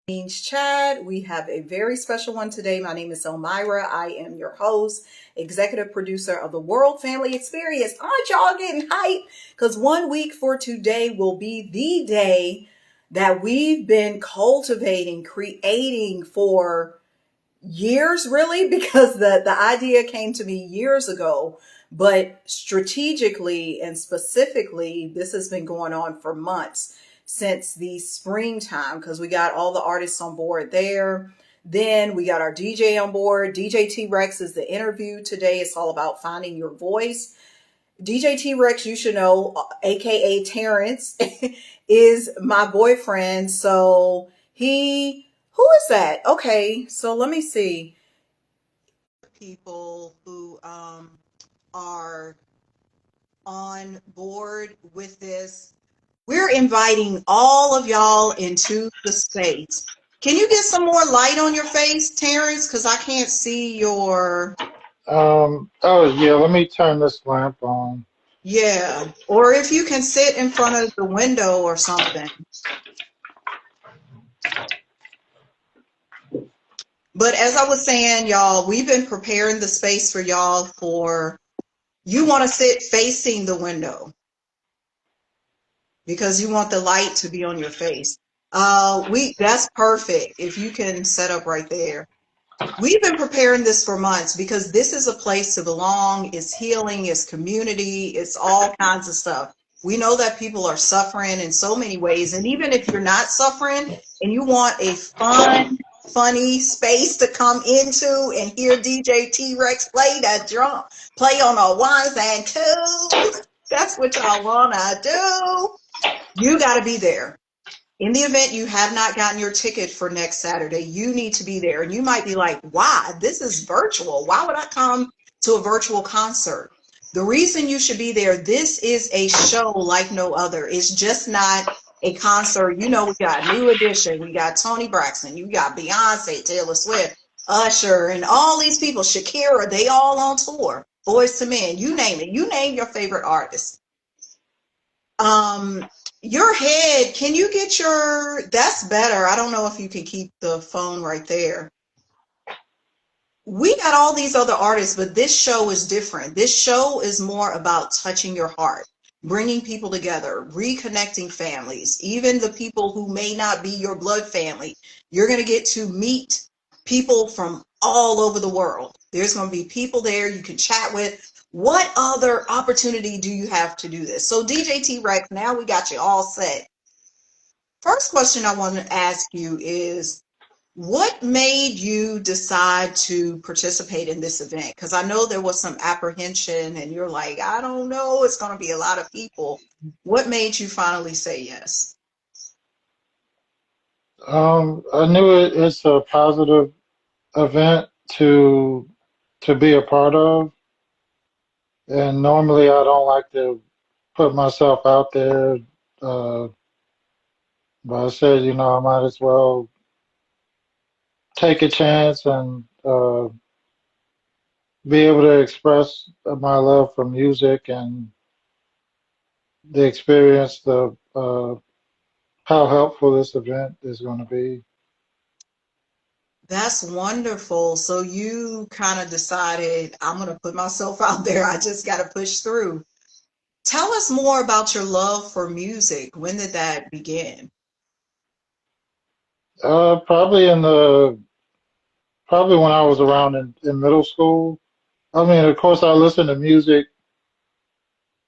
Chad. We have a very special one today. My name is Elmira. I am your host, executive producer of the World Family Experience. Aren't y'all getting hyped? Because 1 week for today will be the day that we've been cultivating, creating for years, really, because the idea came to me years ago. But strategically and specifically, this has been going on for months since the springtime because we got all the artists on board there. Then we got our DJ on board. DJ T-Rexx is the interview today. It's all about finding your voice. DJ T-Rexx, you should know, aka Terrence, is my boyfriend. So who is that? Okay, so let me see. People who are on board with this. We're inviting all of y'all into the space. Can you get some more light on your face, Terrence? Because I can't see your. Oh yeah, let me turn this lamp on. Yeah. Or if you can sit in front of the window or something. But as I was saying, y'all, we've been preparing the space for y'all for you want to sit facing the window because you want the light to be on your face. That's perfect if you can set up right there. We've been preparing this for months because this is a place to belong. It's healing, it's community, it's all kinds of stuff. We know that people are suffering in so many ways. And even if you're not suffering and you want a funny space to come into and hear DJ T-Rexx play that drum, play on a ones and twos, that's what y'all want to do. You got to be there. In the event you have not gotten your ticket for next Saturday, you need to be there. And you might be like, why? This is virtual. Why would I come to a virtual concert? The reason you should be there, this is a show like no other. It's just not a concert. You know, we got New Edition, we got Toni Braxton, you got Beyonce, Taylor Swift, Usher, and all these people, Shakira, they all on tour. Boys to Men, you name it. You name your favorite artist. Um, your head, can you get that's better. I don't know if you can keep the phone right there. We got all these other artists, but this show is different. This show is more about touching your heart, bringing people together, reconnecting families, even the people who may not be your blood family. You're going to get to meet people from all over the world. There's going to be people there you can chat with. What other opportunity do you have to do this? So DJ T-Rexx, now we got you all set. First question I want to ask you is, what made you decide to participate in this event? Because I know there was some apprehension and you're like, I don't know, it's going to be a lot of people. What made you finally say yes? I knew it's a positive event to be a part of, and normally I don't like to put myself out there, uh, but I said, I might as well take a chance and be able to express my love for music and the experience, the how helpful this event is going to be. That's wonderful. So you kind of decided, I'm going to put myself out there. I just got to push through. Tell us more about your love for music. When did that begin? Probably probably when I was around in middle school. I mean, of course, I listened to music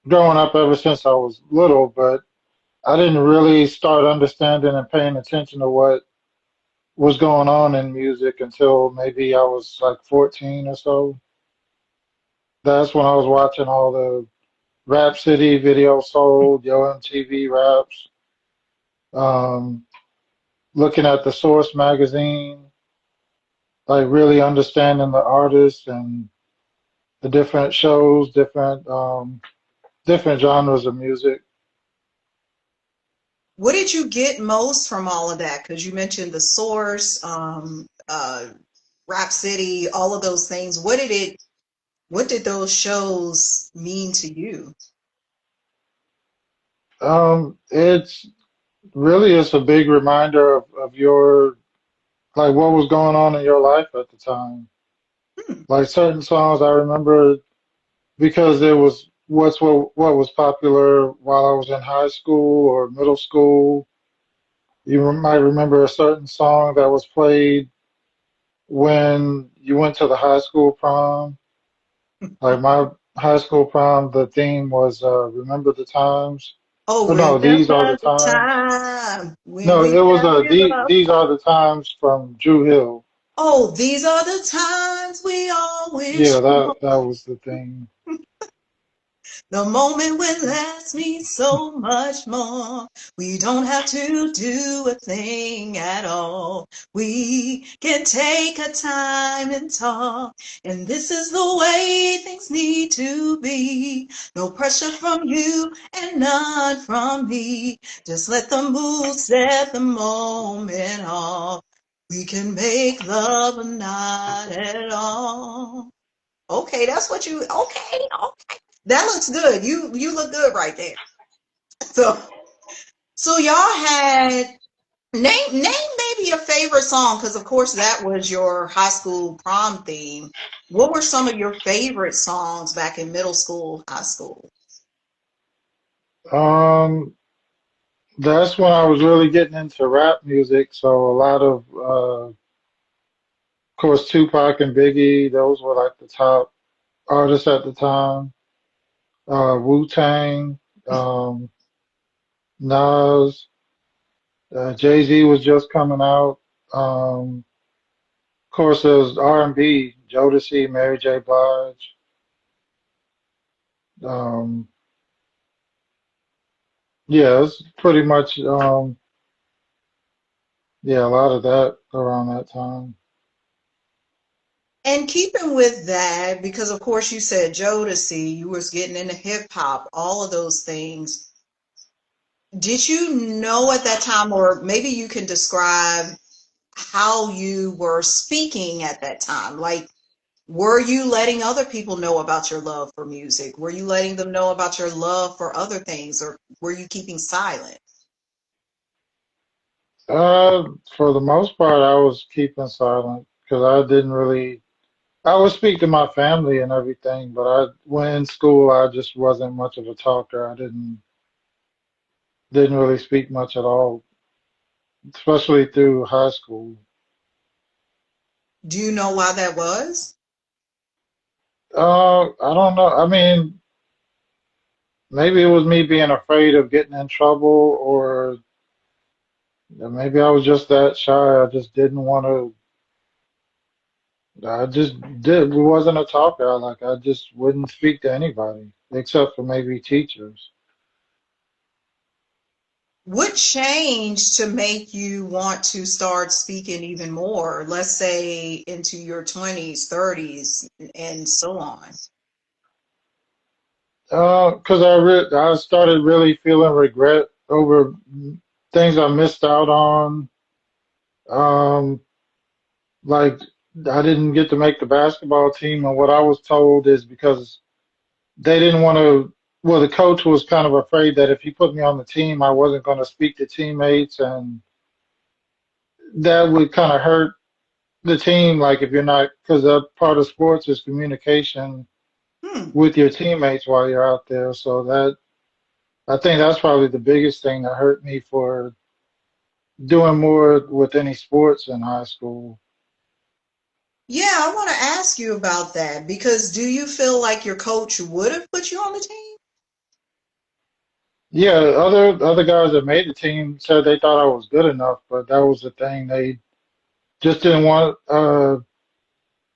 growing up ever since I was little, but I didn't really start understanding and paying attention to what was going on in music until maybe I was like 14 or so. That's when I was watching all the Rap City videos sold, Yo MTV Raps, um, looking at the Source magazine, like really understanding the artists and the different shows, different genres of music. What did you get most from all of that? Because you mentioned the source, Rap City, all of those things. What did those shows mean to you? It's really is a big reminder of your like what was going on in your life at the time. Hmm. Like certain songs I remember because it was what was popular while I was in high school or middle school. You might remember a certain song that was played when you went to the high school prom. Like my high school prom, the theme was "Remember the Times." Oh, Oh no, these are the remember the times. time when No, we it was fell in love. these are the times from Drew Hill. Oh, these are the times we all wish Yeah, for. that was the thing. The moment will last me so much more. We don't have to do a thing at all. We can take a time and talk. And this is the way things need to be. No pressure from you and none from me. Just let the mood set the moment off. We can make love or not at all. Okay, that's what you okay, okay. That looks good. You look good right there. So y'all had name maybe your favorite song because of course that was your high school prom theme. What were some of your favorite songs back in middle school, high school? Um, that's when I was really getting into rap music. So a lot of course, Tupac and Biggie, those were like the top artists at the time. Wu-Tang, um, Nas, Jay-Z was just coming out. Of course, there's R&B, Jodeci, Mary J. Blige. Um, yeah, it's pretty much, yeah, a lot of that around that time. And keeping with that, because of course you said Jodeci, you was getting into hip hop, all of those things. Did you know at that time, or maybe you can describe how you were speaking at that time? Like, were you letting other people know about your love for music? Were you letting them know about your love for other things, or were you keeping silent? Uh, for the most part, I was keeping silent because I didn't really. I would speak to my family and everything, but when in school, I just wasn't much of a talker. I didn't really speak much at all, especially through high school. Do you know why that was? I don't know. I mean, maybe it was me being afraid of getting in trouble, or maybe I was just that shy. I just didn't want to. I just wasn't a talker. I just wouldn't speak to anybody except for maybe teachers. What changed to make you want to start speaking even more, let's say into your 20s, 30s, and so on? 'Cause I started really feeling regret over things I missed out on. Um, like I didn't get to make the basketball team, and what I was told is because they didn't want to. Well, the coach was kind of afraid that if he put me on the team, I wasn't going to speak to teammates, and that would kind of hurt the team. Like if you're not, because a part of sports is communication Hmm. with your teammates while you're out there. So that I think that's probably the biggest thing that hurt me for doing more with any sports in high school. Yeah, I want to ask you about that because do you feel like your coach would have put you on the team? Yeah, other guys that made the team said they thought I was good enough, but that was the thing. They just didn't want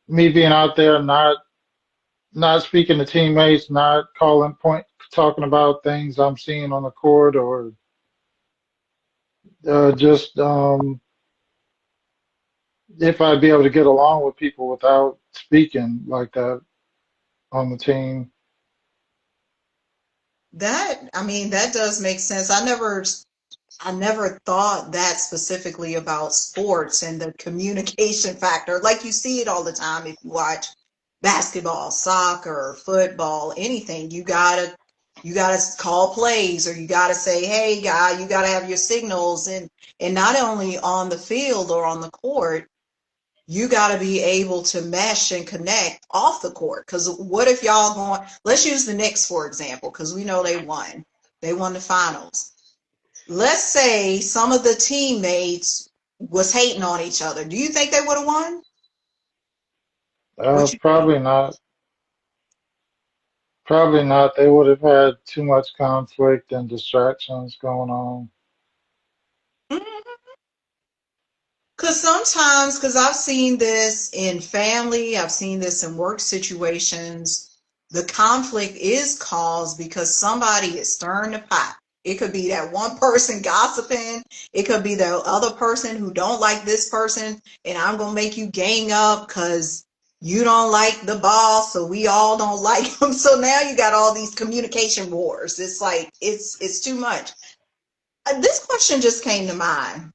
me being out there, not speaking to teammates, not talking about things I'm seeing on the court, or just if I'd be able to get along with people without speaking like that on the team. I mean, that does make sense. I never thought that specifically about sports and the communication factor. Like you see it all the time if you watch basketball, soccer, football, anything. You gotta You got to call plays, or you got to say, hey, guy, you got to have your signals. And not only on the field or on the court, you got to be able to mesh and connect off the court. Because what if y'all going, let's use the Knicks, for example, because we know they won. They won the finals. Let's say some of the teammates was hating on each other. Do you think they would have won? What you think? Probably not. Probably not. They would have had too much conflict and distractions going on. Because sometimes, because I've seen this in family, I've seen this in work situations, the conflict is caused because somebody is stirring the pot. It could be that one person gossiping. It could be the other person who don't like this person, and I'm gonna make you gang up because you don't like the boss, so we all don't like him. So now you got all these communication wars. It's like it's too much. This question just came to mind.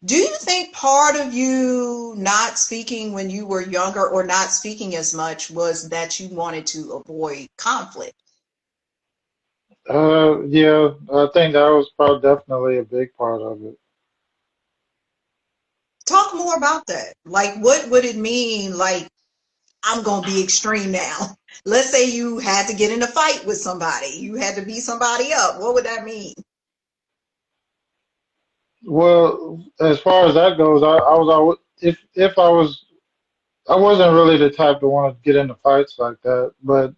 Do you think part of you not speaking when you were younger or not speaking as much was that you wanted to avoid conflict? Yeah, I think that was probably definitely a big part of it. Talk more about that. Like, what would it mean? Like, I'm going to be extreme now. Let's say you had to get in a fight with somebody, you had to beat somebody up. What would that mean? Well, as far as that goes, I was always, if I was, I wasn't really the type to want to get into fights like that, but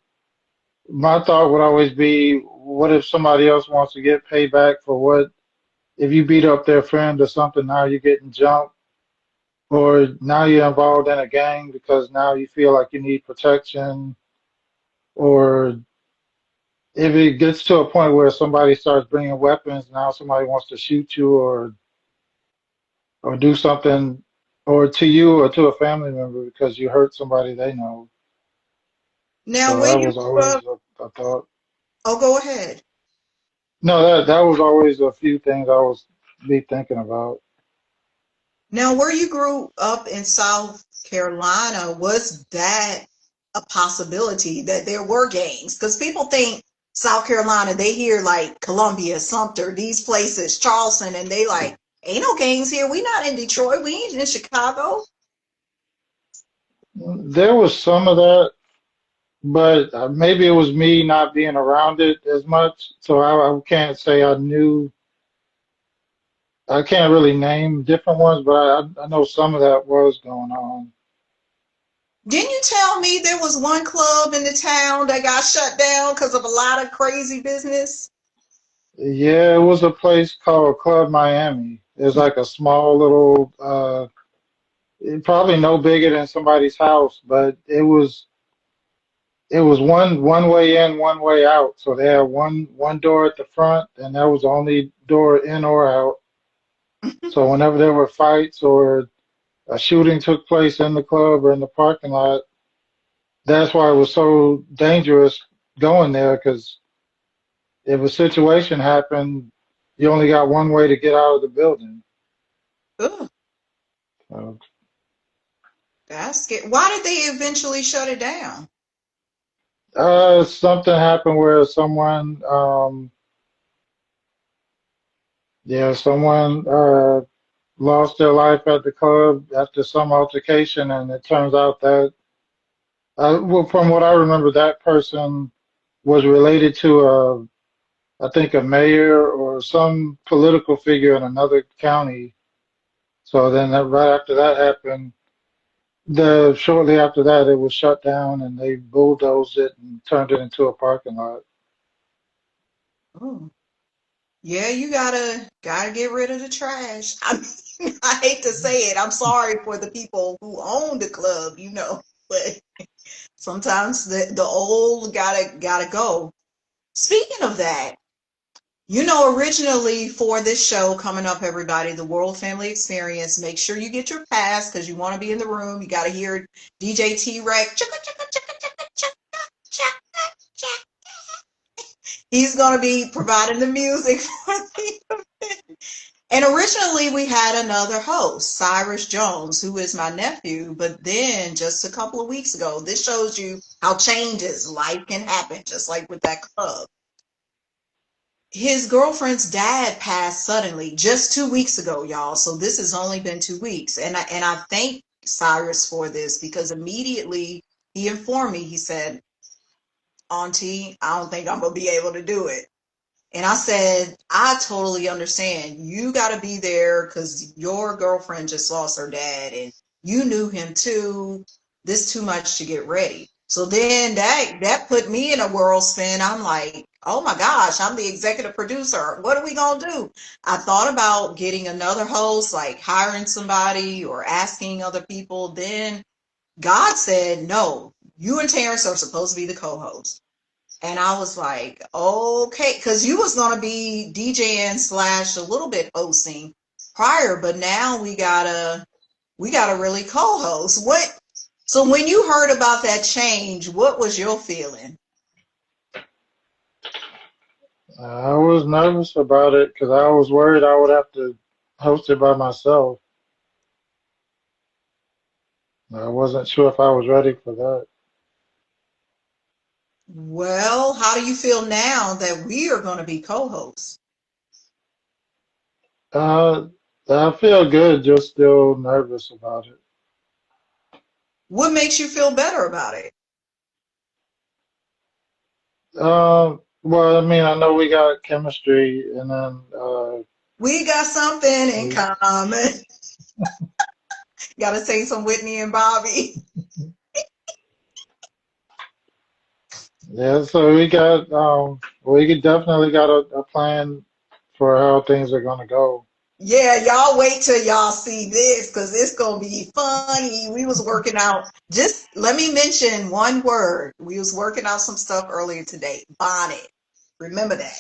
my thought would always be, what if somebody else wants to get payback for what, if you beat up their friend or something, now you're getting jumped, or now you're involved in a gang because now you feel like you need protection, or if it gets to a point where somebody starts bringing weapons, now somebody wants to shoot you or do something, or to you or to a family member because you hurt somebody they know. Now, So when that you was grew always up, a thought. oh, go ahead. No, that was always a few things I was be thinking about. Now, where you grew up in South Carolina, was that a possibility that there were gangs? Because people think South Carolina, they hear like Columbia, Sumter, these places, Charleston, and they like, ain't no gangs here. We not in Detroit. We ain't in Chicago. There was some of that, but maybe it was me not being around it as much. So I can't say I knew. I can't really name different ones, but I know some of that was going on. Didn't you tell me there was one club in the town that got shut down because of a lot of crazy business? Yeah, it was a place called Club Miami. It's like a small little, probably no bigger than somebody's house, but it was one way in, one way out. So they had one door at the front, and that was the only door in or out. So whenever there were fights or a shooting took place in the club or in the parking lot, that's why it was so dangerous going there, because if a situation happened, you only got one way to get out of the building. Ugh, So, that's scary. Why did they eventually shut it down? something happened where someone, yeah, someone lost their life at the club after some altercation, and it turns out that, well, from what I remember, that person was related to I think a mayor or some political figure in another county. So then right after that happened, the shortly after that it was shut down and they bulldozed it and turned it into a parking lot. Oh. Yeah, you gotta get rid of the trash. I mean, I hate to say it. I'm sorry for the people who own the club, but sometimes the old gotta go. Speaking of that, originally for this show coming up, everybody, the World Family Experience, make sure you get your pass because you want to be in the room. You gotta hear DJ T-Rexx. He's gonna be providing the music for the And originally we had another host, Cyrus Jones, who is my nephew, but then just a couple of weeks ago, this shows you how changes, life can happen, just like with that club. his girlfriend's dad passed suddenly just 2 weeks ago, y'all. So this has only been 2 weeks. And I thank Cyrus for this because immediately he informed me, he said, Auntie, I don't think I'm gonna be able to do it. And I said, I totally understand. You got to be there because your girlfriend just lost her dad and you knew him too. This too much to get ready. So then that put me in a whirl spin. I'm like, oh my gosh, I'm the executive producer. What are we gonna do? I thought about getting another host, like hiring somebody or asking other people. Then God said, no, you and Terrence are supposed to be the co-host. And I was like, okay, because you was gonna be DJing slash a little bit hosting prior, but now we gotta really co-host. What? So when you heard about that change, what was your feeling? I was nervous about it because I was worried I would have to host it by myself. I wasn't sure if I was ready for that. Well, how do you feel now that we are gonna be co-hosts? Uh, I feel good, just still nervous about it. What makes you feel better about it? Well, I mean, I know we got chemistry, and then We got something in we, common. Gotta say some Whitney and Bobby. yeah, so we could definitely got a plan for how things are gonna go. Yeah, y'all wait till y'all see this because it's gonna be funny. We was working out. Just let me mention one word. We was working out some stuff earlier today. Bonnet. Remember that.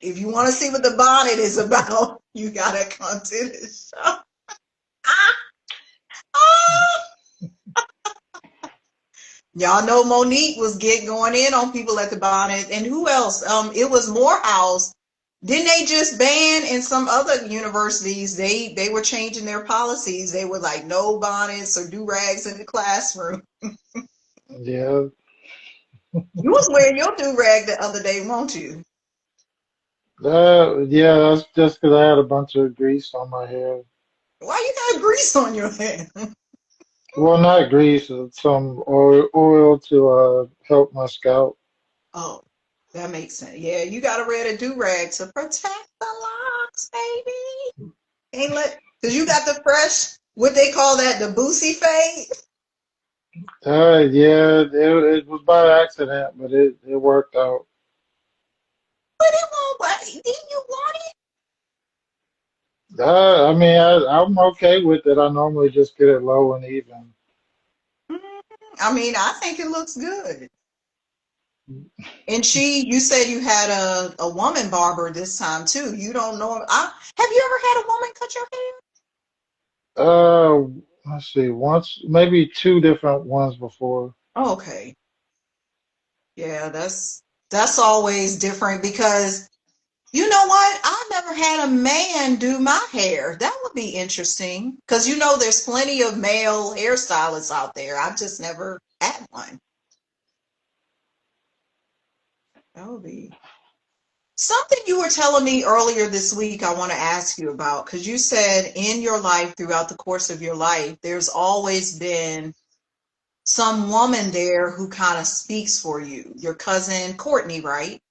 If you want to see what the bonnet is about, you gotta come to the show. Ah, ah. Y'all know Monique was going in on people at the bonnet, and who else? It was Morehouse. Didn't they just ban in some other universities? They were changing their policies. They were like no bonnets or do rags in the classroom. Yeah, You was wearing your do rag the other day, won't you? yeah, that's just because I had a bunch of grease on my hair. Why you got grease on your hair? Well, not grease, some oil to help my scalp. Oh, that makes sense. Yeah, you got to wear the do rag to protect the locks, baby. Ain't let because you got the fresh. What they call that, the boosie fade. Yeah, it was by accident, but it worked out. But it won't. What? Didn't you want it? I mean, I'm okay with it. I normally just get it low and even. Mhm. I mean, I think it looks good. And you said you had a woman barber this time too. You don't know. Have you ever had a woman cut your hair? Uh, let's see, once, maybe two different ones before. Oh, okay. Yeah, that's always different because you know what? I've never had a man do my hair. That would be interesting because there's plenty of male hairstylists out there. I've just never had one. That would be something you were telling me earlier this week. I want to ask you about because you said in your life, throughout the course of your life, there's always been some woman there who kind of speaks for you. Your cousin Courtney, right?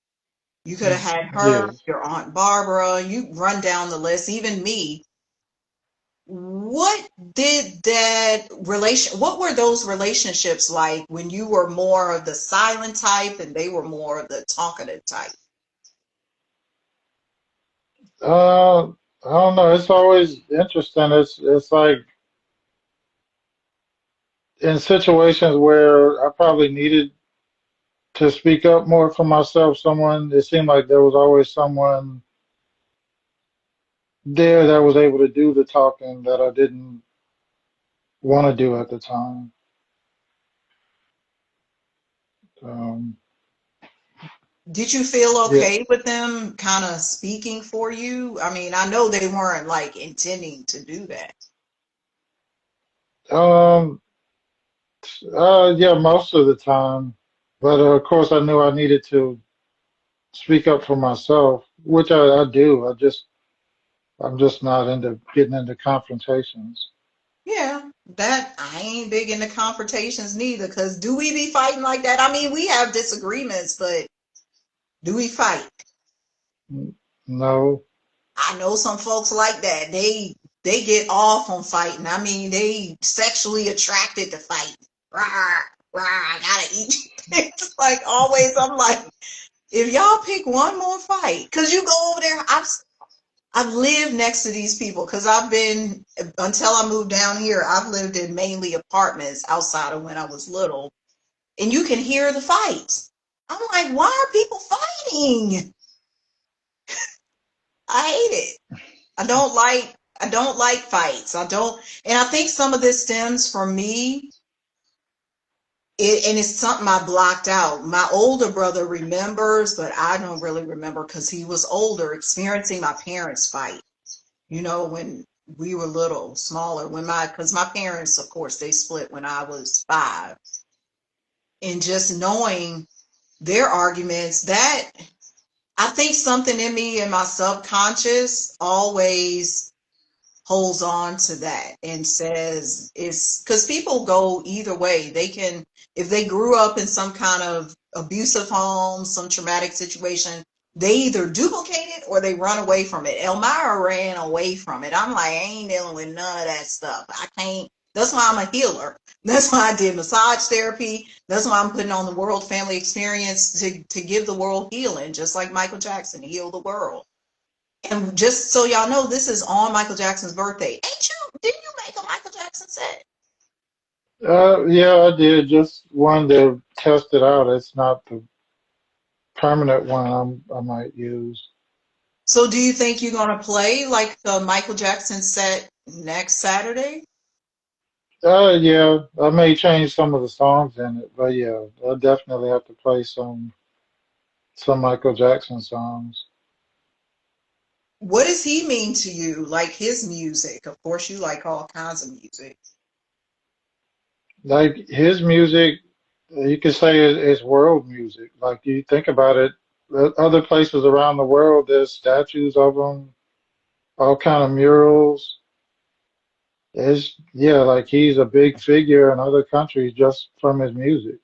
You could have had her, Yes. your Aunt Barbara, you run down the list, even me. What did what were those relationships like when you were more of the silent type and they were more of the talkative type? I don't know. It's always interesting. It's like in situations where I probably needed to speak up more for myself, it seemed like there was always someone there that was able to do the talking that I didn't want to do at the time. Um, Did you feel yeah. okay with them kind of speaking for you? I mean, I know they weren't like intending to do that. Um, yeah, most of the time. But of course, I knew I needed to speak up for myself, which I do. I'm just not into getting into confrontations. Yeah, that I ain't big into confrontations neither, because do we be fighting like that? I mean, we have disagreements, but do we fight? No. I know some folks like that. They get off on fighting. I mean, they sexually attracted to fight. Rah, rah, I gotta eat you. It's like always, I'm like, if y'all pick one more fight, because you go over there, I've lived next to these people because I've been, until I moved down here, I've lived in mainly apartments outside of when I was little, and you can hear the fights. I'm like, why are people fighting? I hate it. I don't like I don't like fights. I don't, and I think some of this stems from me. And it's something I blocked out. My older brother remembers, but I don't really remember because he was older, experiencing my parents fight. When we were little, smaller, because my parents, of course, they split when I was 5, and just knowing their arguments, that I think something in me in my subconscious always holds on to that and says it's because people go either way. They can, if they grew up in some kind of abusive home, some traumatic situation, they either duplicate it or they run away from it. Elmira ran away from it. I'm like, I ain't dealing with none of that stuff. I can't. That's why I'm a healer. That's why I did massage therapy. That's why I'm putting on the World Family Experience to give the world healing, just like Michael Jackson healed the world. And just so y'all know, this is on Michael Jackson's birthday. Ain't you? Didn't you make a Michael Jackson set? Yeah, I did. Just one to test it out. It's not the permanent one I might use. So do you think you're gonna play like the Michael Jackson set next Saturday? Yeah, I may change some of the songs in it, but yeah, I definitely have to play some Michael Jackson songs. What does he mean to you? Like his music? Of course, you like all kinds of music. Like his music, you could say is world music. Like you think about it, other places around the world, there's statues of him, all kind of murals. It's yeah, like he's a big figure in other countries just from his music.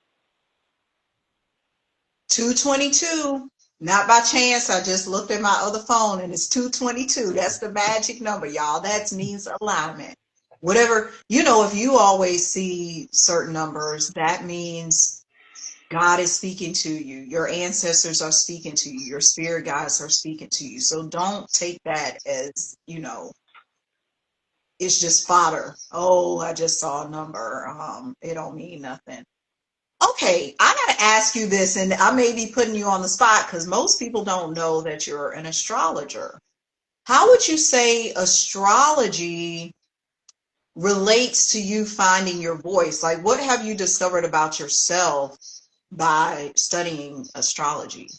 222. Not by chance. I just looked at my other phone and it's 222. That's the magic number, y'all. That means alignment. Whatever, if you always see certain numbers, that means God is speaking to you. Your ancestors are speaking to you. Your spirit guides are speaking to you. So don't take that as, it's just fodder. Oh, I just saw a number. It don't mean nothing. Okay, I got to ask you this, and I may be putting you on the spot because most people don't know that you're an astrologer. How would you say astrology relates to you finding your voice? Like, what have you discovered about yourself by studying astrology?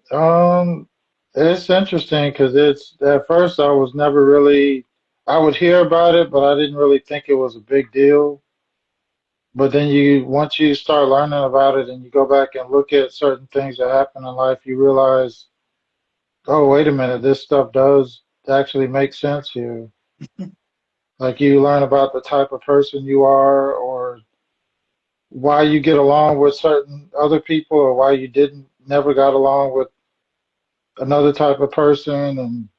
Um, it's interesting because it's at first I was never really I would hear about it, but I didn't really think it was a big deal. But then you once you start learning about it and you go back and look at certain things that happen in life, you realize, oh, wait a minute, this stuff does actually make sense here. Like you learn about the type of person you are or why you get along with certain other people or why you didn't never got along with another type of person and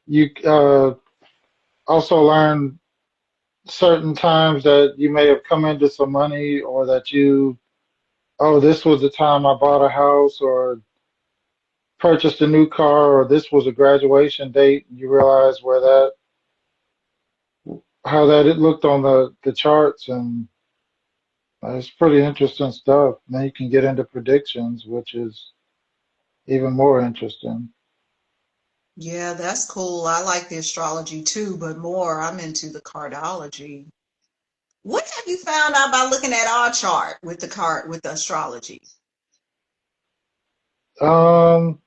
you also learn certain times that you may have come into some money or that oh, this was the time I bought a house or purchased a new car or this was a graduation date. You realize how that it looked on the charts and it's pretty interesting stuff. Then you can get into predictions, which is even more interesting. Yeah, that's cool. I like the astrology too, but more, I'm into the cardology. What have you found out by looking at our chart with the card with the astrology? Um,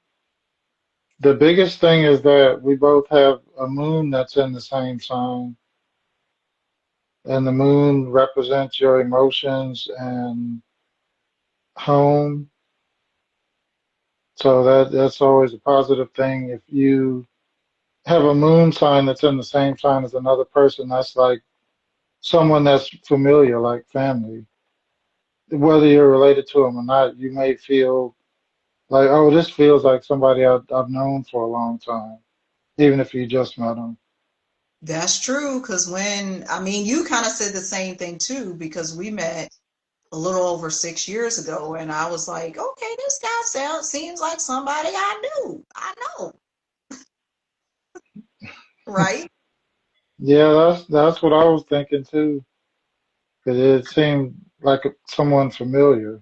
the biggest thing is that we both have a moon that's in the same sign, and the moon represents your emotions and home. So that's always a positive thing. If you have a moon sign that's in the same sign as another person, that's like someone that's familiar, like family. Whether you're related to them or not, you may feel like, oh, this feels like somebody I've known for a long time, even if you just met them. That's true, because I mean, you kind of said the same thing too, because we met a little over 6 years ago, and I was like, okay, this guy seems like somebody I knew. I know, right? Yeah, that's what I was thinking too, because it seemed like someone familiar.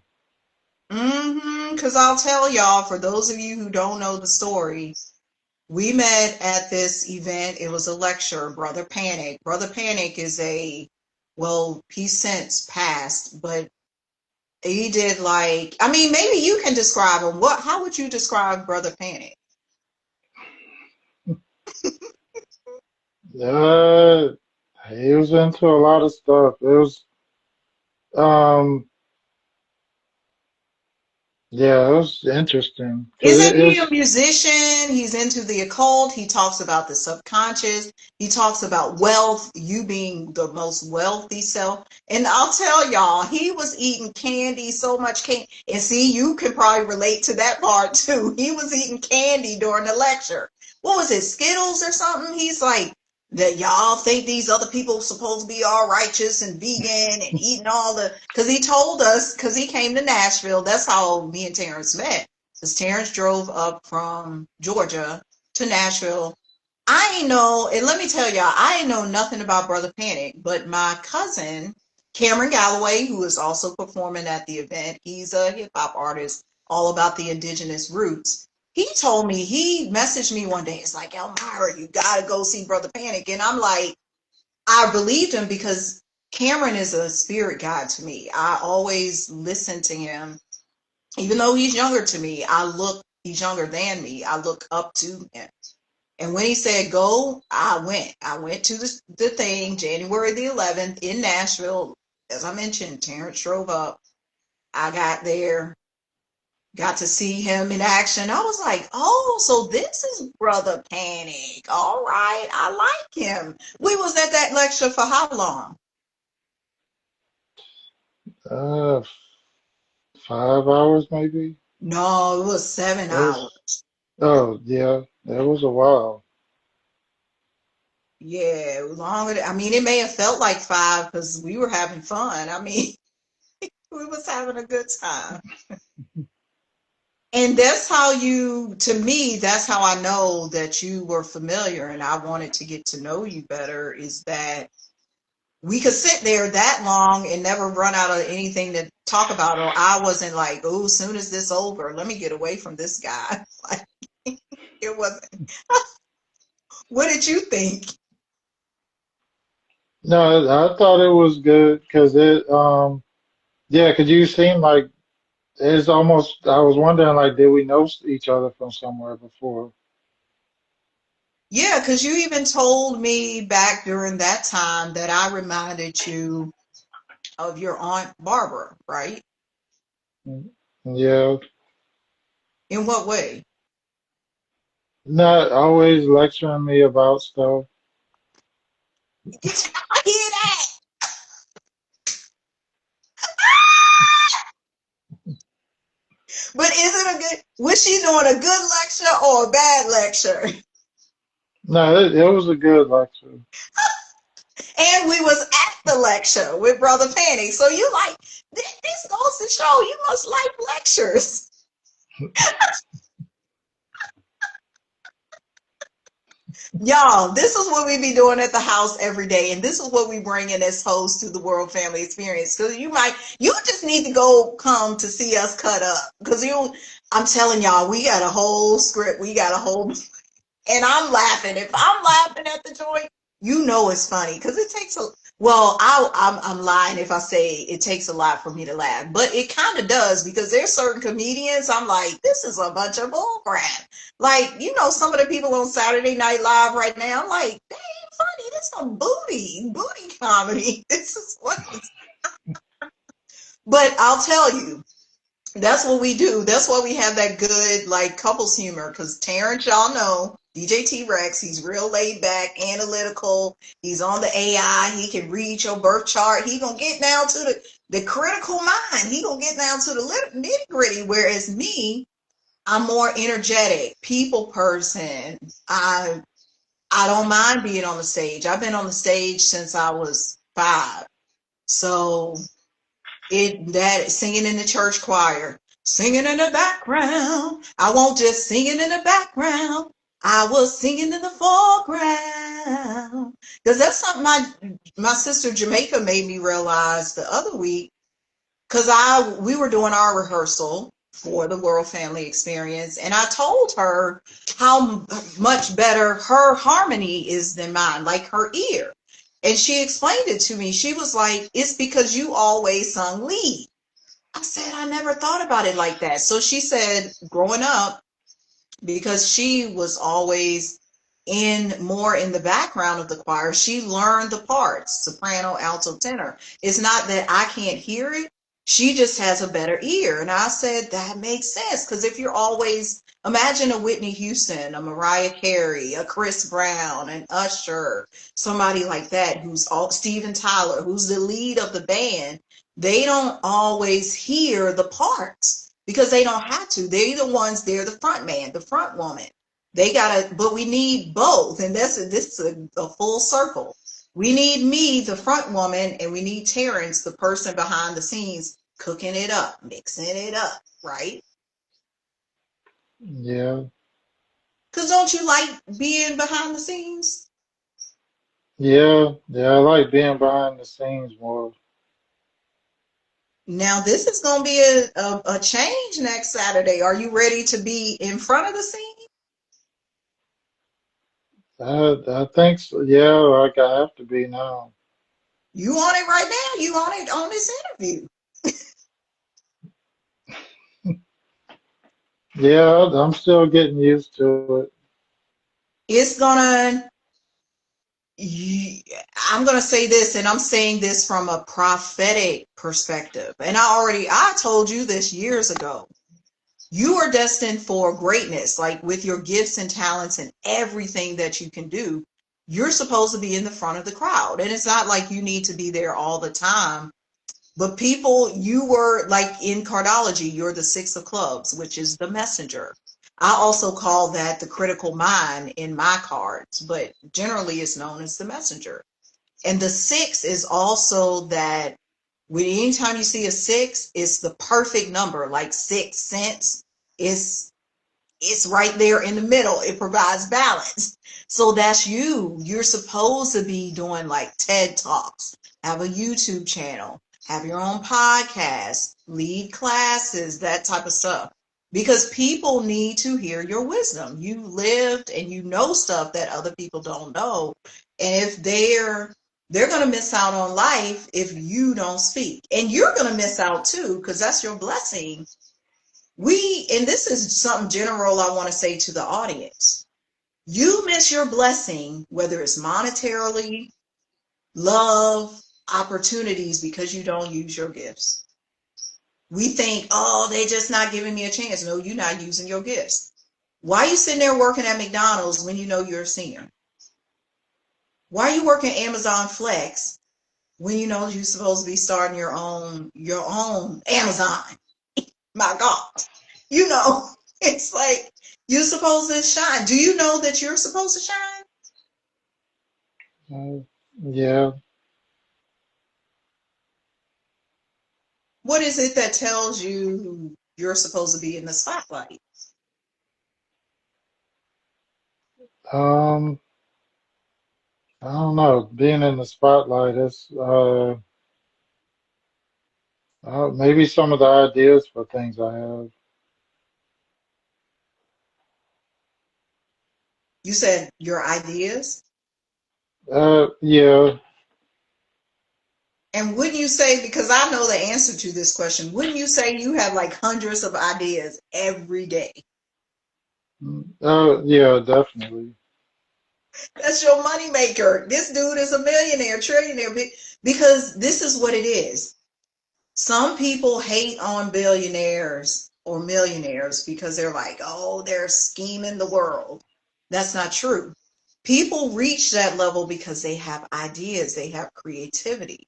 Because I'll tell y'all, for those of you who don't know the story, we met at this event. It was a lecture, Brother Panic. Brother Panic is well, he's since passed, but he did like, I mean, maybe you can describe him. How would you describe Brother Panic? Yeah, he was into a lot of stuff. It was, um, yeah, it was interesting because Isn't he a it's musician? He's into the occult. He talks about the subconscious. He talks about wealth, you being the most wealthy self. And I'll tell y'all, he was eating candy, so much candy. And see, you can probably relate to that part too. He was eating candy during the lecture. What was it, Skittles or something? He's like, that y'all think these other people supposed to be all righteous and vegan and eating all the, because he told us, because he came to Nashville. That's how me and Terrence met, because Terrence drove up from Georgia to Nashville. I ain't know, and let me tell y'all, I ain't know nothing about Brother Panic, but my cousin, Cameron Galloway, who is also performing at the event, he's a hip hop artist all about the indigenous roots. He told me, he messaged me one day, it's like, Elmira, you gotta go see Brother Panic. And I'm like, I believed him because Cameron is a spirit guide to me. I always listen to him even though he's younger to me. He's younger than me. I look up to him. And when he said go, I went. I went to the thing January the 11th in Nashville. As I mentioned, Terrence drove up. I got there, got to see him in action. I was like, oh, so this is Brother Panic. All right, I like him. We was at that lecture for how long? uh 5 hours maybe. No, it was seven It was, hours. oh yeah, it was a while. Yeah, longer. I mean, it may have felt like five because we were having fun. I mean, we was having a good time. And that's how to me, that's how I know that you were familiar and I wanted to get to know you better, is that we could sit there that long and never run out of anything to talk about. Or I wasn't like, oh, as soon as this over, let me get away from this guy. Like, it wasn't. What did you think? No, I thought it was good because yeah, because you seem like it's almost. I was wondering like, did we know each other from somewhere before? Yeah, because you even told me back during that time that I reminded you of your Aunt Barbara, right? Yeah, In what way? not always lecturing me about stuff. I hear that. But is it a good, was she doing a good lecture or a bad lecture? No, it was a good lecture. And we was at the lecture with Brother Penny. So you like, this goes to show you must like lectures. Y'all, this is what we be doing at the house every day, and this is what we bring in as hosts to the World Family Experience. Because you just need to go come to see us cut up. Because I'm telling y'all, we got a whole script, we got a whole, and I'm laughing. If I'm laughing at the joint, you know it's funny because it takes a. Well, I'm lying if I say it takes a lot for me to laugh, but it kind of does because there's certain comedians I'm like, this is a bunch of bullcrap. Like, some of the people on Saturday Night Live right now, I'm like, they ain't funny. This is some booty comedy. This is what. But I'll tell you. That's what we do. That's why we have that good like couples humor. Because Terrence, y'all know DJ T-Rexx, he's real laid back, analytical. He's on the AI. He can read your birth chart. He gonna get down to the critical mind. He gonna get down to the nitty gritty. Whereas me, I'm more energetic, people person. I I don't mind being on the stage. I've been on the stage since I was 5. So it that singing in the church choir, singing in the background. I won't just singing in the background. I was singing in the foreground. Because that's something my sister Jamaica made me realize the other week. Because we were doing our rehearsal for the World Family Experience, and I told her how much better her harmony is than mine, like her ear. And she explained it to me. She was like, "It's because you always sung lead." I said, "I never thought about it like that." So she said, growing up, because she was always in the background of the choir, she learned the parts, soprano, alto, tenor. It's not that I can't hear it, she just has a better ear. And I said that makes sense, because if you're always, imagine a Whitney Houston, a Mariah Carey, a Chris Brown, an Usher, somebody like that, who's all Steven Tyler, who's the lead of the band, they don't always hear the parts because they don't have to. They're the front man, the front woman. They gotta, but we need both, and this is a full circle. We need me, the front woman, and we need Terrence, the person behind the scenes, cooking it up, mixing it up, right? Yeah, Because don't you like being behind the scenes? yeah. I like being behind the scenes more. Now this is gonna be a change next Saturday. Are you ready to be in front of the scene? I think so. Yeah, like I have to be now. You on it right now? You on it on this interview? Yeah, I'm still getting used to it. It's gonna I'm going to say this, and I'm saying this from a prophetic perspective. And I told you this years ago. You are destined for greatness, like with your gifts and talents and everything that you can do. You're supposed to be in the front of the crowd. And it's not like you need to be there all the time. But people, you were like in cardology, you're the 6 of clubs, which is the messenger. I also call that the critical mind in my cards, but generally it's known as the messenger. And the 6 is also that when anytime you see a 6, it's the perfect number, like 6 cents. It's it's right there in the middle. It provides balance. So that's you. You're supposed to be doing like TED Talks, have a YouTube channel, have your own podcast, lead classes, that type of stuff. Because people need to hear your wisdom. You lived and you know stuff that other people don't know. And if they're going to miss out on life if you don't speak. And you're going to miss out too, because that's your blessing. And this is something general I want to say to the audience. You miss your blessing, whether it's monetarily, love, opportunities, because you don't use your gifts. We think, oh, they just not giving me a chance. No, you're not using your gifts. Why are you sitting there working at McDonald's when you know you're a senior? Why are you working Amazon Flex when you know you're supposed to be starting your own Amazon? My God. You know, it's like you're supposed to shine. Do you know that you're supposed to shine? Uh, yeah. What is it that tells you you're supposed to be in the spotlight? Um, I don't know. Being in the spotlight is maybe some of the ideas for things I have. You said your ideas. Yeah. And wouldn't you say, because I know the answer to this question, wouldn't you say you have like hundreds of ideas every day? Yeah, definitely. That's your moneymaker. This dude is a millionaire, trillionaire, because this is what it is. Some people hate on billionaires or millionaires because they're like, oh, they're scheming the world. That's not true. People reach that level because they have ideas, they have creativity.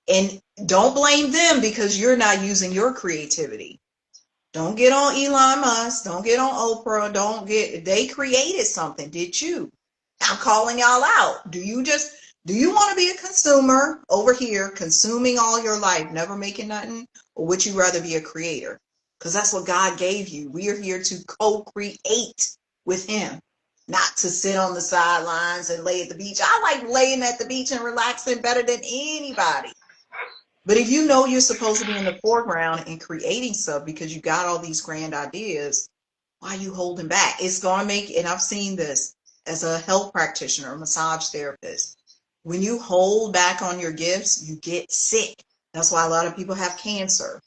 And don't blame them because you're not using your creativity. Don't get on Elon Musk. Don't get on Oprah. Don't get, they created something. Did you? I'm calling y'all out. Do you want to be a consumer over here, consuming all your life, never making nothing? Or would you rather be a creator? Because that's what God gave you. We are here to co create with Him, not to sit on the sidelines and lay at the beach. I like laying at the beach and relaxing better than anybody. But if you know you're supposed to be in the foreground and creating stuff because you got all these grand ideas, why are you holding back? It's going to make, and I've seen this as a health practitioner, a massage therapist. When you hold back on your gifts, you get sick. That's why a lot of people have cancer,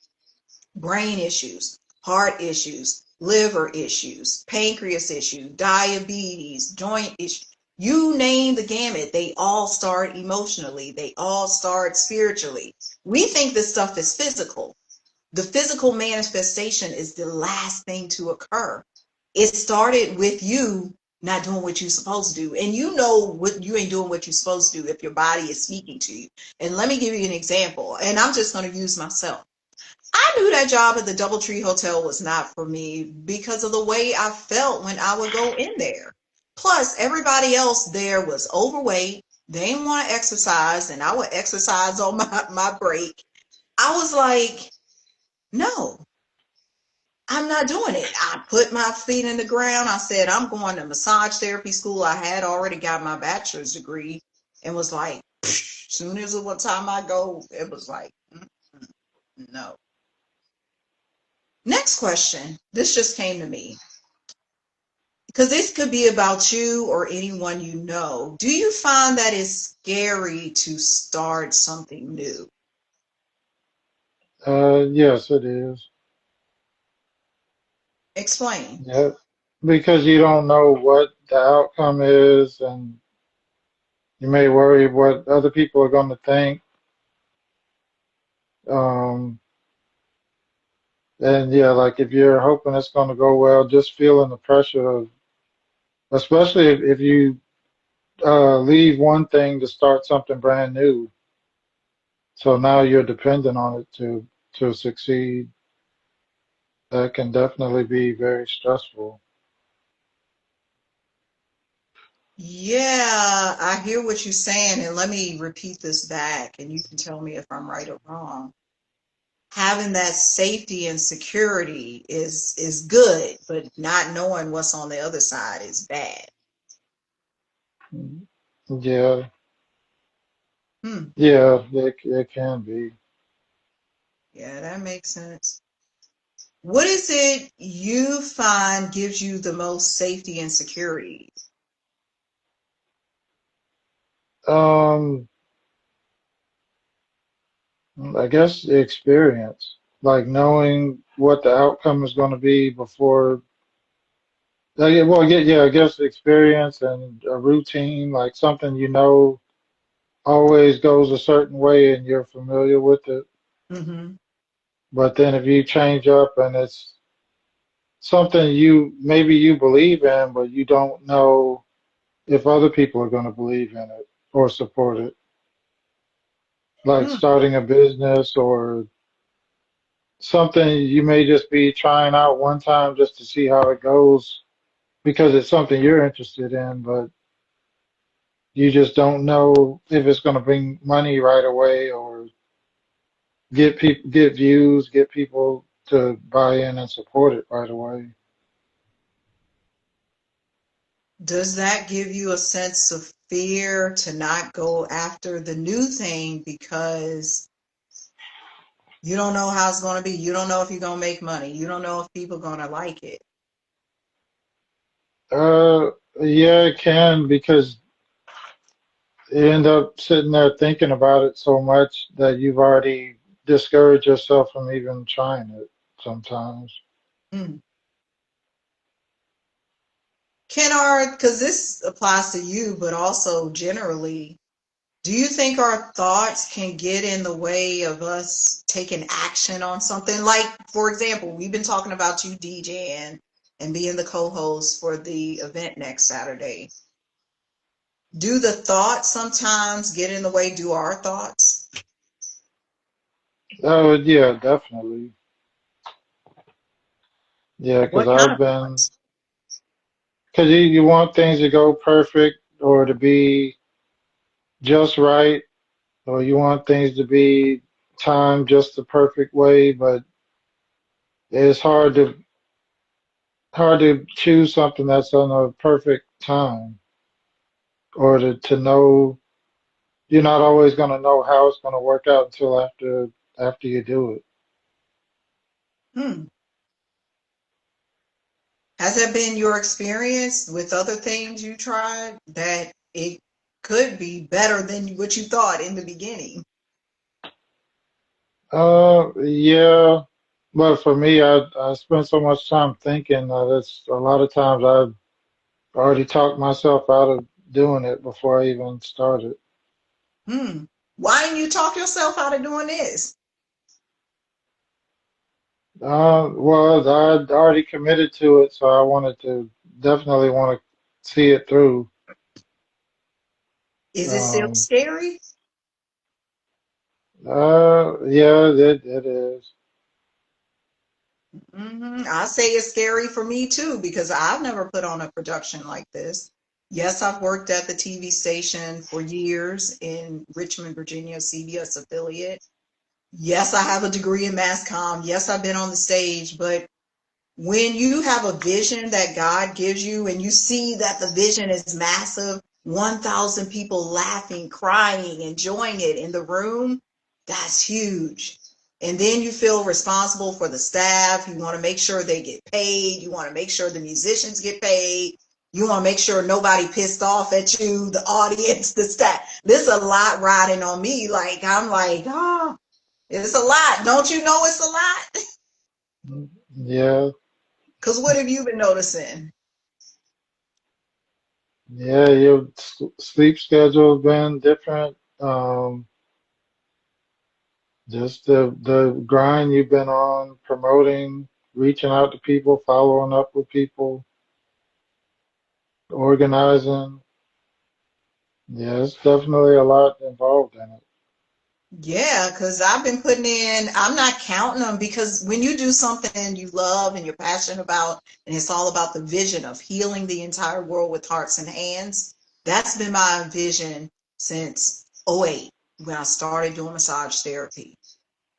brain issues, heart issues, liver issues, pancreas issues, diabetes, joint issues. You name the gamut. They all start emotionally. They all start spiritually. We think this stuff is physical. The physical manifestation is the last thing to occur. It started with you not doing what you're supposed to do. And you know what you ain't doing what you're supposed to do if your body is speaking to you. And let me give you an example. And I'm just going to use myself. I knew that job at the Doubletree Hotel was not for me because of the way I felt when I would go in there. Plus, everybody else there was overweight. They didn't want to exercise, and I would exercise on my break. I was like, no, I'm not doing it. I put my feet in the ground. I said, I'm going to massage therapy school. I had already got my bachelor's degree and was like, soon as what time I go, it was like, no. Next question. This just came to me because this could be about you or anyone you know. Do you find that it's scary to start something new? Yes, it is. Explain. Yeah, because you don't know what the outcome is, and you may worry what other people are going to think. Um, and yeah, like if you're hoping it's going to go well, just feeling the pressure of, especially if you leave one thing to start something brand new. So now you're dependent on it to succeed. That can definitely be very stressful. Yeah, I hear what you're saying, and let me repeat this back, and you can tell me if I'm right or wrong. Having that safety and security is good, but not knowing what's on the other side is bad. Yeah, Hmm. yeah, it can be. Yeah, that makes sense. What is it you find gives you the most safety and security? Um, I guess the experience, like knowing what the outcome is going to be before. Yeah, well, yeah, I guess the experience and a routine, like something you know always goes a certain way and you're familiar with it. Mm-hmm. But then if you change up and it's something you maybe you believe in, but you don't know if other people are going to believe in it or support it, like Hmm. starting a business or something you may just be trying out one time just to see how it goes because it's something you're interested in, but you just don't know if it's going to bring money right away or get views, get people to buy in and support it right away. Does that give you a sense of fear to not go after the new thing because you don't know how it's going to be? You don't know if you're going to make money. You don't know if people are going to like it. Uh, yeah, it can because you end up sitting there thinking about it so much that you've already discouraged yourself from even trying it sometimes. Hmm. Because this applies to you, but also generally, Do you think our thoughts can get in the way of us taking action on something? Like, for example, we've been talking about you DJing and being the co-host for the event next Saturday. Do the thoughts sometimes get in the way? Do our thoughts? Oh, yeah, definitely. Yeah, because What kind I've of been, thoughts? because you want things to go perfect or to be just right, or you want things to be timed just the perfect way, but it's hard to choose something that's on a perfect time or to know you're not always going to know how it's going to work out until after you do it. Hmm. Has that been your experience with other things you tried that it could be better than what you thought in the beginning? Yeah, but for me, I spend so much time thinking that it's a lot of times I've already talked myself out of doing it before I even started. Hmm. Why didn't you talk yourself out of doing this? Well, I'd already committed to it, so I wanted to definitely want to see it through. Is it still Um, scary? yeah, it is. I say it's scary for me too because I've never put on a production like this. Yes, I've worked at the TV station for years in Richmond, Virginia, CBS affiliate. Yes, I have a degree in mass comm. Yes, I've been on the stage, but when you have a vision that God gives you and you see that the vision is massive, 1,000 people laughing, crying, enjoying it in the room, that's huge. And then you feel responsible for the staff. You want to make sure they get paid. You want to make sure the musicians get paid. You want to make sure nobody pissed off at you, the audience, the staff. There's a lot riding on me. Like, I'm like, oh, it's a lot. Don't you know it's a lot? Yeah, Because what have you been noticing? yeah, your sleep schedule's been different. Just the grind you've been on, promoting, reaching out to people, following up with people, organizing. Yeah, it's definitely a lot involved in it. Yeah, because I've been putting in, I'm not counting them because when you do something you love and you're passionate about, and it's all about the vision of healing the entire world with hearts and hands, that's been my vision since '08 when I started doing massage therapy.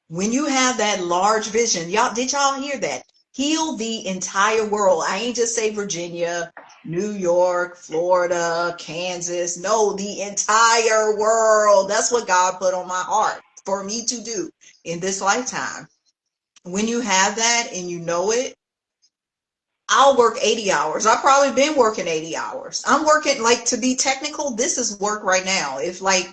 When you have that large vision, y'all, did y'all hear that? Heal the entire world. I ain't just say Virginia, New York, Florida, Kansas. No, the entire world. That's what God put on my heart for me to do in this lifetime. When you have that and you know it, I'll work 80 hours. I've probably been working 80 hours. I'm working, like, to be technical, this is work right now. If, like,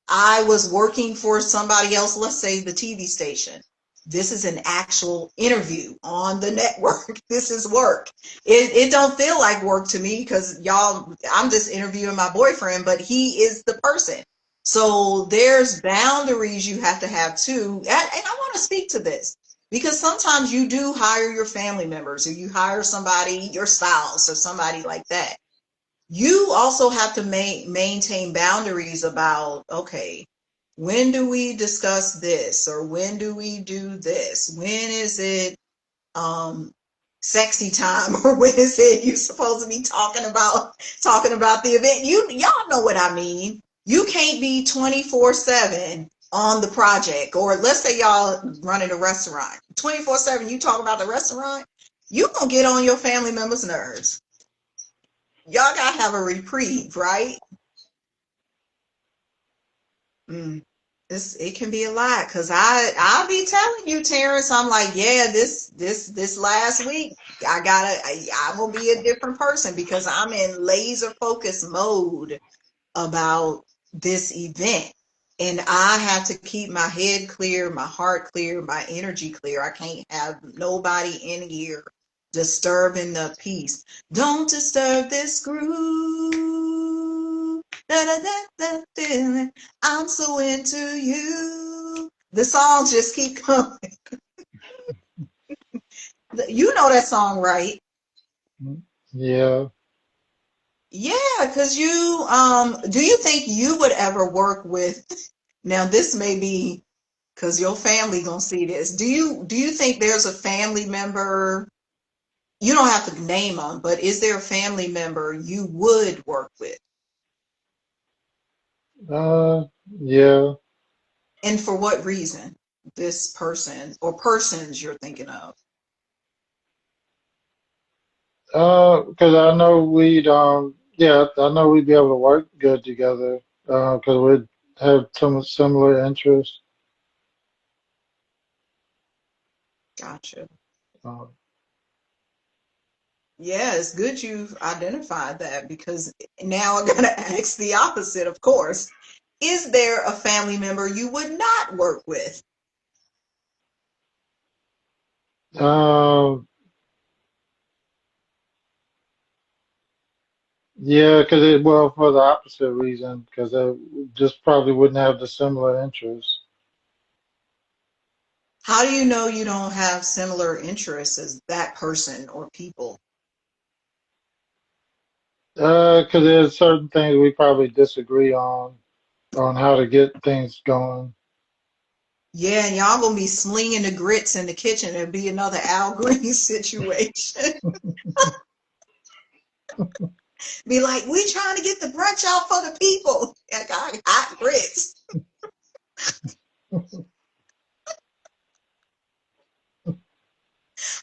I was working for somebody else, let's say the TV station, this is an actual interview on the network. This is work. It don't feel like work to me because y'all, I'm just interviewing my boyfriend, but he is the person. So there's boundaries you have to have too. And I want to speak to this because sometimes you do hire your family members or you hire somebody, your spouse or somebody like that. You also have to maintain boundaries about, okay, when do we discuss this or when do we do this? When is it um sexy time or when is it you supposed to be talking about the event? Y'all know what I mean. You can't be 24/7 on the project, or let's say y'all running a restaurant 24/7, you talk about the restaurant, you gonna get on your family members' nerves. Y'all gotta have a reprieve, right? Mm. It can be a lot because I'll be telling you, Terrence. I'm like, yeah, this last week I'm gonna be a different person because I'm in laser focus mode about this event, and I have to keep my head clear, my heart clear, my energy clear. I can't have nobody in here disturbing the peace. Don't disturb this groove. Da, da, da, da, da, I'm so into you. The songs just keep coming. You know that song, right? Yeah. Yeah, because do you think you would ever work with, now this may be because your family gonna see this. Do you think there's a family member, you don't have to name them, but is there a family member you would work with? Uh, yeah. And for what reason? This person or persons you're thinking of. Because I know yeah, I know we'd be able to work good together. Because we'd have some similar interests. Gotcha. Uh, Yeah, it's good you've identified that because now I'm gonna ask the opposite, of course. Is there a family member you would not work with? um, yeah, well, for the opposite reason, because I just probably wouldn't have the similar interests. How do you know you don't have similar interests as that person or people? Because there's certain things we probably disagree on how to get things going. Yeah, and y'all gonna be slinging the grits in the kitchen. It'll be another Al Green situation. Be like, we trying to get the brunch out for the people. I got hot grits.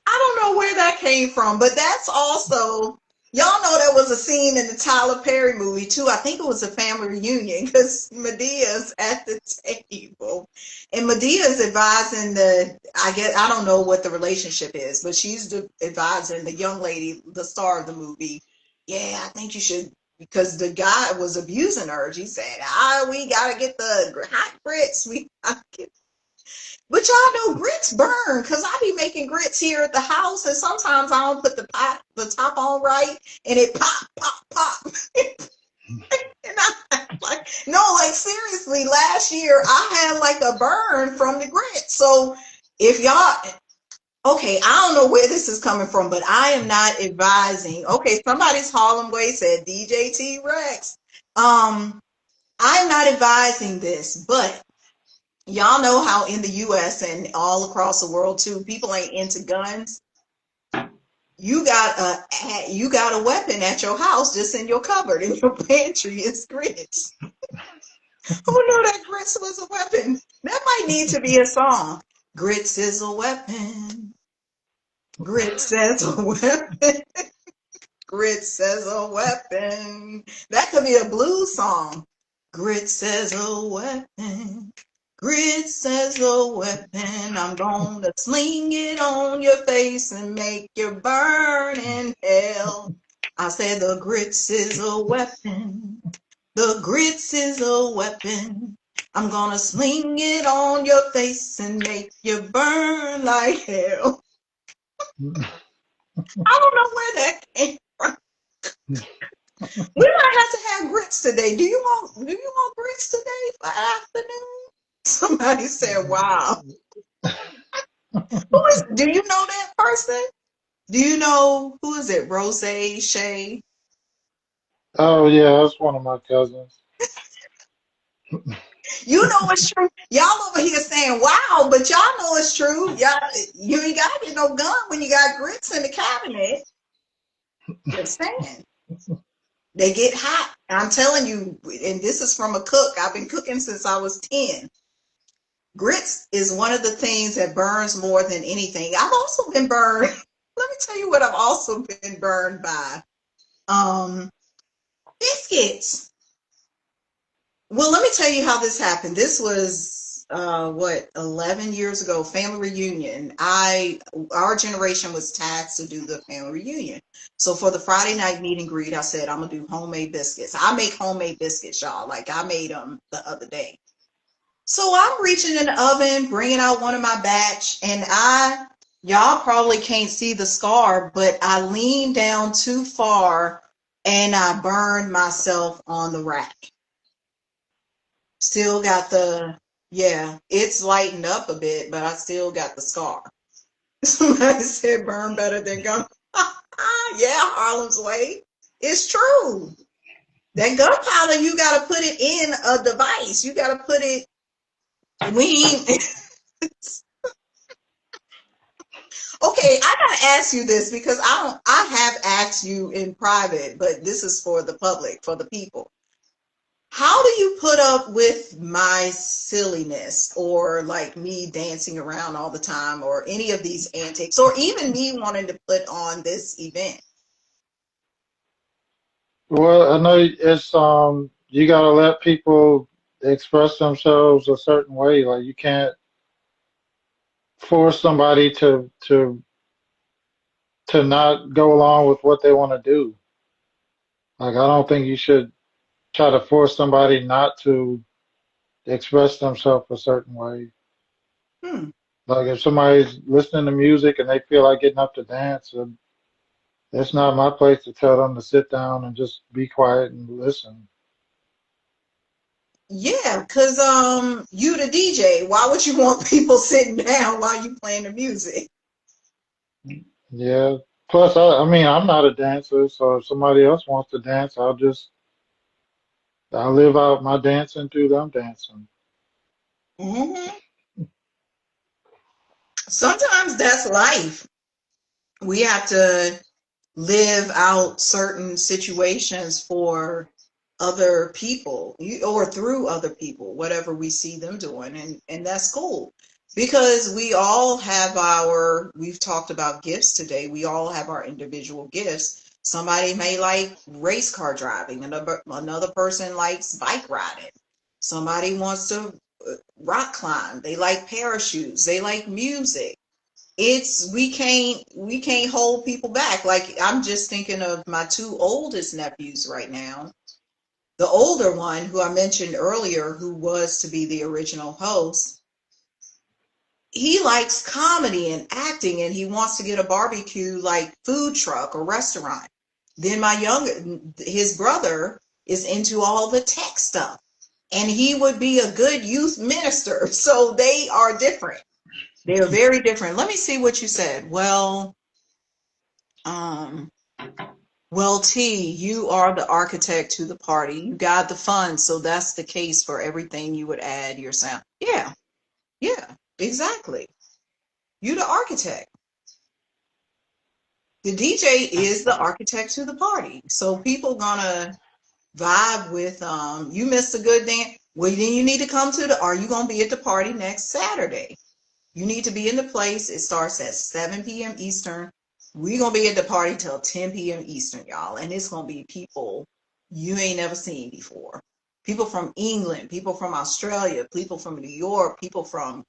I don't know where that came from, but that's also, y'all know there was a scene in the Tyler Perry movie too. I think it was a family reunion because Medea's at the table, and Medea is advising I don't know what the relationship is, but she's advising the young lady, the star of the movie. Yeah, I think you should, because the guy was abusing her. She said, we gotta get the hot grits. We gotta get, but y'all know grits burn because I be making grits here at the house, and sometimes I don't put the top on right, and it pop, pop, pop. And I'm like, no, like seriously, last year I had like a burn from the grits. So if y'all, okay, I don't know where this is coming from, but I am not advising. Okay, somebody's Harlem Way said DJ T-Rexx. I'm not advising this, but y'all know how in the US and all across the world too, people ain't into guns. You got a weapon at your house just in your cupboard in your pantry. It's grits. Who knew that grits was a weapon? That might need to be a song. Grits is a weapon. Grits as a weapon. Grits as a weapon. That could be a blues song. Grits as a weapon. Grits as a weapon. I'm gonna sling it on your face and make you burn in hell. I said the grits is a weapon. The grits is a weapon. I'm gonna sling it on your face and make you burn like hell. I don't know where that came from. We might have to have grits today. Do you want grits today for afternoon? Somebody said, wow. Do you know that person? Do you know who is it? Rose Shay? Oh yeah, that's one of my cousins. You know it's true. Y'all over here saying wow, but y'all know it's true. Y'all, you ain't gotta get no gun when you got grits in the cabinet. Just saying. They get hot. I'm telling you, and this is from a cook. I've been cooking since I was 10. Grits is one of the things that burns more than anything. I've also been burned. Let me tell you what I've also been burned by. Um, biscuits. Well, let me tell you how this happened. This was 11 years ago, family reunion. Our generation was tasked to do the family reunion. So for the Friday night meet and greet, I said I'm gonna do homemade biscuits. I make homemade biscuits, y'all. Like I made them the other day. So I'm reaching in the oven, bringing out one of my batch, and y'all probably can't see the scar, but I leaned down too far and I burned myself on the rack. Still got the, yeah, it's lightened up a bit, but I still got the scar. Somebody said burn better than gun. Yeah, Harlem's way. It's true. That gunpowder, you got to put it in a device. You got to put it, we okay, I gotta ask you this because I have asked you in private, but this is for the public, for the people. How do you put up with my silliness or like me dancing around all the time or any of these antics or even me wanting to put on this event? Well, I know it's you gotta let people express themselves a certain way. Like you can't force somebody to not go along with what they want to do. Like I don't think you should try to force somebody not to express themselves a certain way. Hmm. Like if somebody's listening to music and they feel like getting up to dance, it's not my place to tell them to sit down and just be quiet and listen. Yeah, because you the DJ. Why would you want people sitting down while you playing the music? Yeah. Plus, I mean, I'm not a dancer, so if somebody else wants to dance, I'll live out my dancing through them dancing. Hmm. Sometimes that's life. We have to live out certain situations for other people or through other people, whatever we see them doing, and that's cool because we all have our, we've talked about gifts today, we all have our individual gifts. Somebody may like race car driving, another person likes bike riding, somebody wants to rock climb, they like parachutes, they like music. It's we can't hold people back. Like I'm just thinking of my two oldest nephews right now. The older one, who I mentioned earlier, who was to be the original host, he likes comedy and acting and he wants to get a barbecue like food truck or restaurant. Then my younger, his brother is into all the tech stuff and he would be a good youth minister. So they are different. They are very different. Let me see what you said. Um, well, T, you are the architect to the party. You got the funds, so that's the case for everything you would add your sound. Yeah, yeah, exactly. You the architect. The DJ is the architect to the party. So people gonna vibe with you missed a good dance. Well, then you need to come to the, are you gonna be at the party next Saturday? You need to be in the place. It starts at 7 p.m. Eastern. We're going to be at the party till 10 p.m. Eastern, y'all. And it's going to be people you ain't never seen before. People from England, people from Australia, people from New York, people from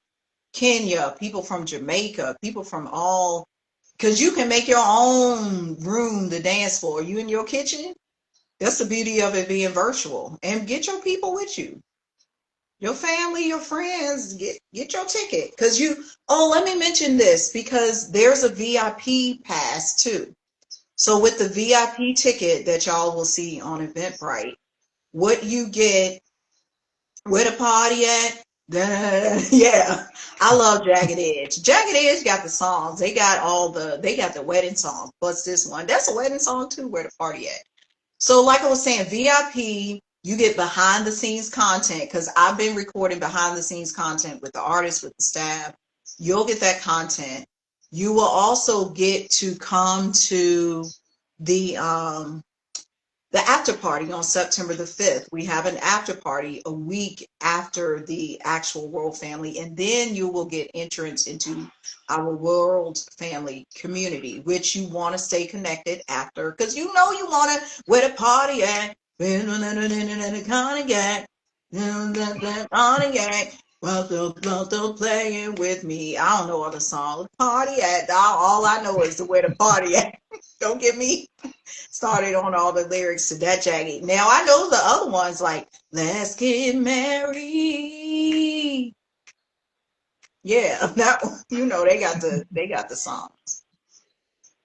Kenya, people from Jamaica, people from all, because you can make your own room to dance floor. You in your kitchen. That's the beauty of it being virtual. And get your people with you, your family, your friends, get your ticket. Because you, oh, let me mention this because there's a VIP pass too. So with the VIP ticket that y'all will see on Eventbrite, what you get, where the party at? Yeah, I love Jagged Edge. Jagged Edge got the songs. They got the wedding song. What's this one? That's a wedding song too. Where the party at? So, like I was saying, VIP, you get behind the scenes content because I've been recording behind the scenes content with the artists, with the staff. You'll get that content. You will also get to come to the um, the after party on September the 5th. We have an after party a week after the actual World Family, and then you will get entrance into our World Family community, which you want to stay connected after, because you know you want to, where the party at? Well, playing with me. I don't know other songs. Party at. All I know is the where the party at. Don't get me started on all the lyrics to that Jagged. Now I know the other ones like "Let's Get Married." Yeah, that they got the songs.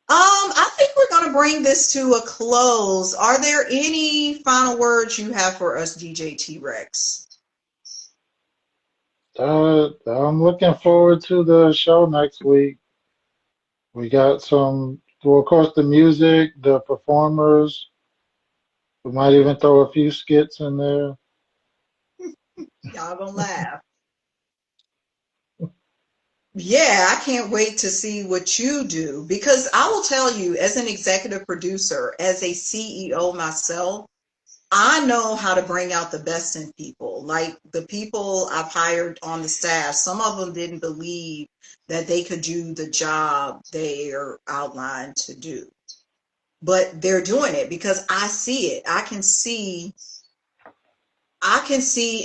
I think we're gonna bring this to a close. Are there any final words you have for us, DJ T-Rexx? I'm looking forward to the show next week. We got some, well, of course, the music, the performers. We might even throw a few skits in there. Y'all gonna laugh. Yeah, I can't wait to see what you do because I will tell you, as an executive producer, as a CEO myself, I know how to bring out the best in people. Like the people I've hired on the staff, some of them didn't believe that they could do the job they are outlined to do. But they're doing it because I see it. I can see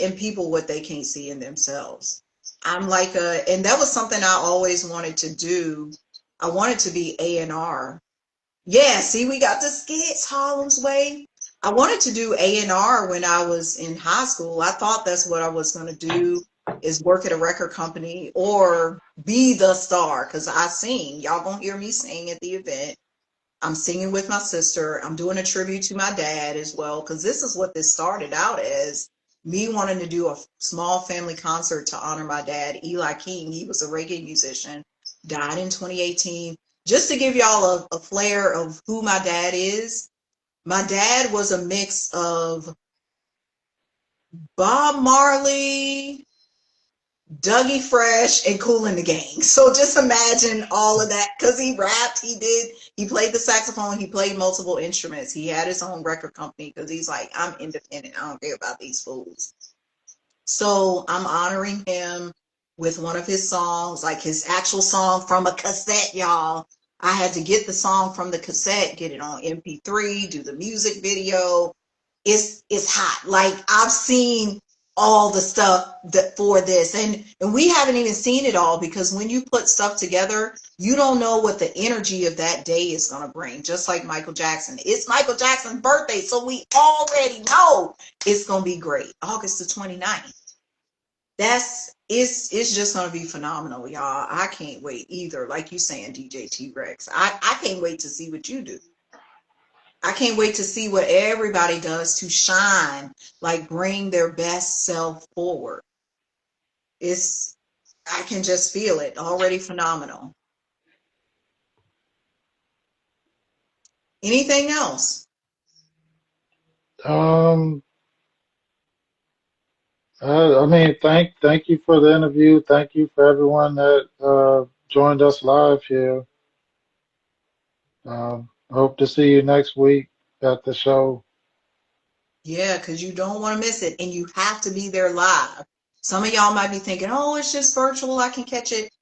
in people what they can't see in themselves. I'm like and that was something I always wanted to do. I wanted to be A&R. Yeah, see, we got the skits, Harlem's Way. I wanted to do A&R when I was in high school. I thought that's what I was going to do is work at a record company or be the star because I sing. Y'all gonna hear me sing at the event. I'm singing with my sister. I'm doing a tribute to my dad as well, because this is what this started out as me wanting to do a small family concert to honor my dad, Eli King. He was a reggae musician, died in 2018. Just to give y'all a flair of who my dad is, my dad was a mix of Bob Marley, Dougie Fresh, and Kool and the Gang. So just imagine all of that because he rapped, he played the saxophone, he played multiple instruments. He had his own record company because he's like, I'm independent. I don't care about these fools. So I'm honoring him with one of his songs, like his actual song from a cassette, y'all. I had to get the song from the cassette, get it on MP3, do the music video. It's hot. Like I've seen all the stuff that for this and we haven't even seen it all because when you put stuff together, you don't know what the energy of that day is going to bring. Just like Michael Jackson. It's Michael Jackson's birthday, so we already know it's going to be great. August the 29th. It's just gonna be phenomenal, y'all. I can't wait either. Like you saying, DJ T-Rexx. I can't wait to see what you do. I can't wait to see what everybody does to shine, like bring their best self forward. It's I can just feel it. Already phenomenal. Anything else? Um, I mean, thank you for the interview. Thank you for everyone that joined us live here. Hope to see you next week at the show. Yeah, because you don't want to miss it. And you have to be there live. Some of y'all might be thinking, oh, it's just virtual. I can catch it.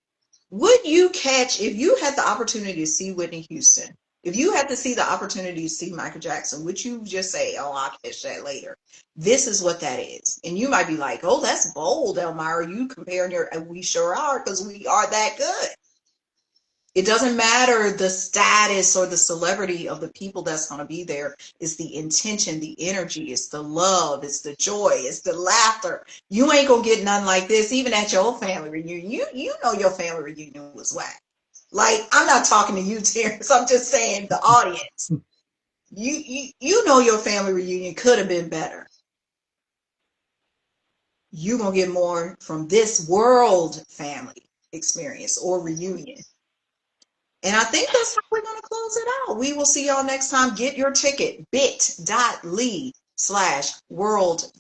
Would you catch if you had the opportunity to see Whitney Houston? If you had to see the opportunity to see Michael Jackson, would you just say, "Oh, I'll catch that later"? This is what that is, and you might be like, "Oh, that's bold, Elmira. You comparing your?" And we sure are because we are that good. It doesn't matter the status or the celebrity of the people that's going to be there. It's the intention, the energy, it's the love, it's the joy, it's the laughter. You ain't gonna get nothing like this, even at your family reunion. You know your family reunion was whack. Like I'm not talking to you, Terrence. I'm just saying the audience. You know your family reunion could have been better. You gonna get more from this world family experience or reunion. And I think that's how we're going to close it out. We will see y'all next time. Get your ticket, bit.ly/World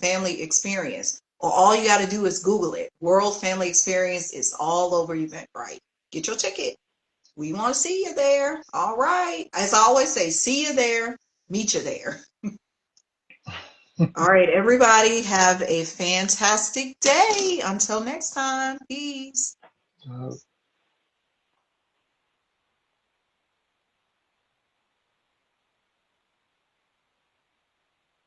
Family Experience. Or all you got to do is Google it. World Family Experience is all over Eventbrite. Get your ticket. We want to see you there. All right. As I always say, see you there, meet you there. All right, everybody, have a fantastic day. Until next time, peace. Uh,